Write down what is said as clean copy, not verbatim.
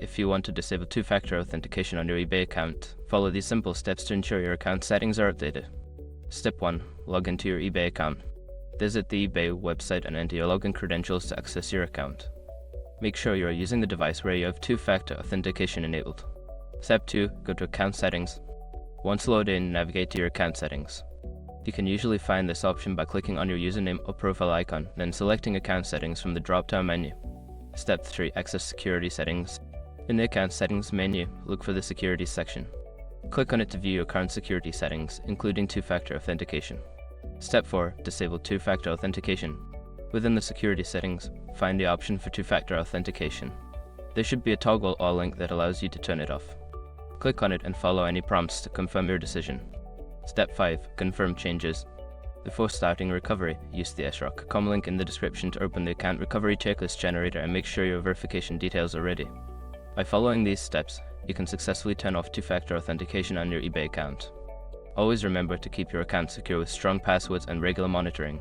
If you want to disable two-factor authentication on your eBay account, follow these simple steps to ensure your account settings are updated. Step 1. Log into your eBay account. Visit the eBay website and enter your login credentials to access your account. Make sure you are using the device where you have two-factor authentication enabled. Step 2. Go to Account Settings. Once loaded in, navigate to your account settings. You can usually find this option by clicking on your username or profile icon, then selecting Account Settings from the drop-down menu. Step 3. Access Security Settings. In the Account Settings menu, look for the Security section. Click on it to view your current security settings, including two-factor authentication. Step 4. Disable two-factor authentication. Within the security settings, find the option for two-factor authentication. There should be a toggle or link that allows you to turn it off. Click on it and follow any prompts to confirm your decision. Step 5. Confirm changes. Before starting recovery, use the srock.com link in the description to open the account recovery checklist generator and make sure your verification details are ready. By following these steps, you can successfully turn off two-factor authentication on your eBay account. Always remember to keep your account secure with strong passwords and regular monitoring.